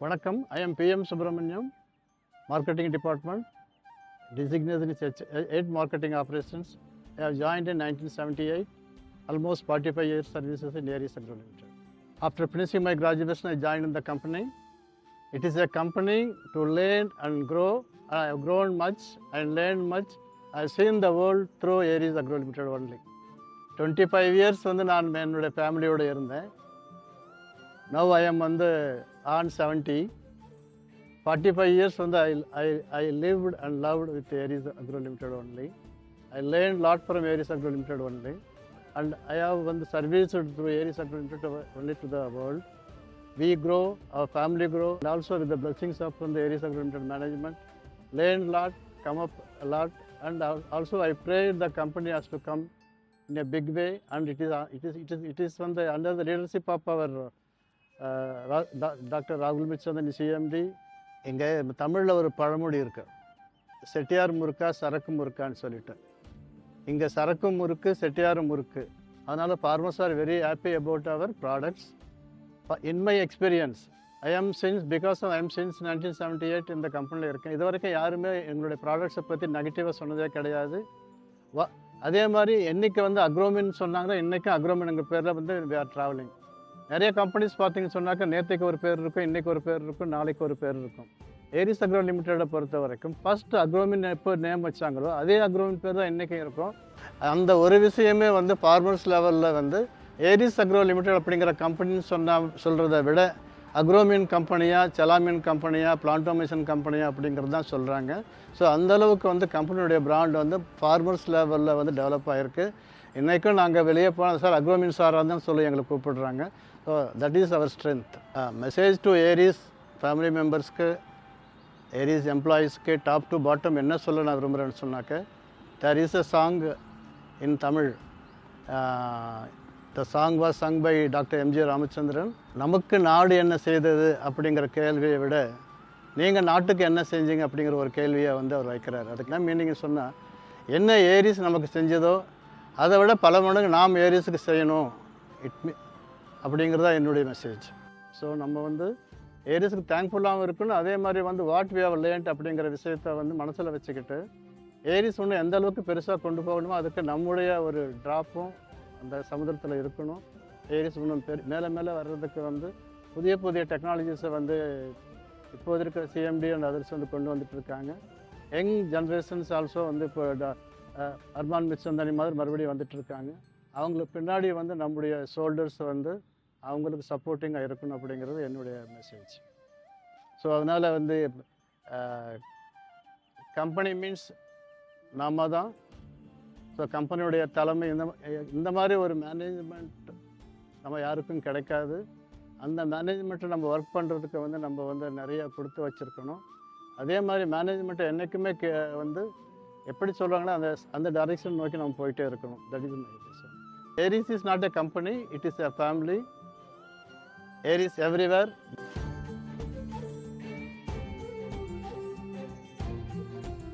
வணக்கம். I am PM Subramaniam, Marketing Department. Designation is Head Marketing Operations. I have joined in 1978. Almost 45 years services in Aries Agro Limited. After finishing my graduation, I joined in the company. It is a company to learn and grow. I have grown much and learned much. I have seen the world through Aries Agro Limited only. 25 years வந்து நான் என்னுடைய ஃபேமிலியோடு இருந்தேன். Now I am on 70. 45 years I lived and loved with Aries Agro Limited only. I learned lot from Aries Agro Limited only, and I have serviced through Aries Agro Limited only to the world. We grow, our family grow, and also with the blessings of from the Aries Agro Limited management, learned lot, come up a lot, and also I prayed the company has to come in a big way, and it is from the under the leadership of our doctor ராகுல் மிச்சந்தன் CMD. இங்கே தமிழில் ஒரு பழமொழி இருக்கு, செட்டியார் முறுக்கா சரக்கு முறுக்கான்னு சொல்லிட்டு. இங்கே சரக்கும் முறுக்கு செட்டியாரும் முறுக்கு. அதனால் farmers are very happy about our products. In my experience I am since 1978 இந்த கம்பெனியில் இருக்கேன். இது வரைக்கும் யாருமே எங்களுடைய ப்ராடக்ட்ஸை பற்றி நெகட்டிவாக சொன்னதே கிடையாது. அதே மாதிரி என்றைக்கு அக்ரோமின் சொன்னாங்கன்னா இன்றைக்கும் அக்ரோமின்ங்கிற பேரில் வி ஆர் ட்ராவலிங். நிறைய கம்பெனிஸ் பார்த்தீங்கன்னு சொன்னாக்கா நேற்றுக்கு ஒரு பேர் இருக்கும், இன்றைக்கி ஒரு பேர் இருக்கும், நாளைக்கு ஒரு பேர் இருக்கும். ஏரிஸ் அக்ரோ லிமிட்டடை பொறுத்த வரைக்கும் ஃபஸ்ட்டு அக்ரோமின் எப்போ நேம் வச்சாங்களோ அதே அக்ரோமின் பேர் தான் இன்றைக்கும் இருக்கும். அந்த ஒரு விஷயமே ஃபார்மர்ஸ் லெவலில் ஏரிஸ் அக்ரோ லிமிடெட் அப்படிங்கிற கம்பெனின்னு சொல்கிறத விட அக்ரோமின் கம்பெனியா, செலாமின் கம்பெனியா, பிளான்டோமேஷன் கம்பெனியா அப்படிங்கிறது தான் சொல்கிறாங்க. ஸோ அந்தளவுக்கு கம்பெனியுடைய பிராண்ட் ஃபார்மர்ஸ் லெவலில் டெவலப் ஆகிருக்கு. இன்றைக்கும் நாங்கள் வெளியே போனால் சார் அக்ரோமின் சாராக தான் சொல்லி எங்களை கூப்பிடுறாங்க. So that is our strength. Message to Aries family மெம்பர்ஸ்க்கு, ஏரிஸ் எம்ப்ளாயீஸ்க்கு டாப் டு பாட்டம் என்ன சொல்ல நான் விரும்புகிறேன்னு சொன்னாக்க, there is a song in Tamil. The song was sung by doctor M G Ramachandran. நமக்கு நாடு என்ன செய்தது அப்படிங்கிற கேள்வியை விட நீங்கள் நாட்டுக்கு என்ன செஞ்சீங்க அப்படிங்கிற ஒரு கேள்வியை அவர் வைக்கிறார். அதுக்கு என்ன மீனிங் சொன்னால், என்ன ஏரிஸ் நமக்கு செஞ்சதோ அதை விட பல மடங்கு நாம் ஏரிஸுக்கு செய்யணும் அப்படிங்கிறதா என்னுடைய மெசேஜ். ஸோ நம்ம ஏரிஸுக்கு தேங்க்ஃபுல்லாகவும் இருக்கணும். அதே மாதிரி வாட் வி ஹவ் லேர்ன்ட் அப்படிங்கிற விஷயத்தை மனசில் வச்சுக்கிட்டு ஏரிஸ் எந்த அளவுக்கு பெருசாக கொண்டு போகணுமோ அதுக்கு நம்முடைய ஒரு ட்ராப்பும் அந்த சமுதிரத்தில் இருக்கணும். ஏரிஸ் இன்னும் மேலே மேலே வர்றதுக்கு புதிய புதிய டெக்னாலஜிஸை இப்போது இருக்கிற சிஎம்டி அண்ட் அதர்ஸ் கொண்டு வந்துட்டு இருக்காங்க. யங் ஜென்ரேஷன்ஸ் ஆல்சோ இப்போ அர்மான் மிச்சந்தனி மாதிரி மறுபடியும் வந்துட்டு இருக்காங்க. அவங்களுக்கு பின்னாடி நம்முடைய ஷோல்டர்ஸ் அவங்களுக்கு சப்போர்ட்டிங்காக இருக்கணும் அப்படிங்கிறது என்னுடைய மெசேஜ். ஸோ அதனால் கம்பெனி மீன்ஸ் நாம தான். ஸோ கம்பெனியுடைய தலைமை இந்த மாதிரி ஒரு மேனேஜ்மெண்ட் நம்ம யாருக்கும் கிடைக்காது. அந்த மேனேஜ்மெண்ட்டை நம்ம ஒர்க் பண்ணுறதுக்கு நம்ம நிறைய கொடுத்து வச்சுருக்கணும். அதே மாதிரி மேனேஜ்மெண்ட்டை என்றைக்குமே எப்படி சொல்கிறாங்கன்னா அந்த டைரெக்ஷன் நோக்கி நம்ம போயிட்டே இருக்கணும். That is my vision. Aries is not a company, it is a family. Aries everywhere.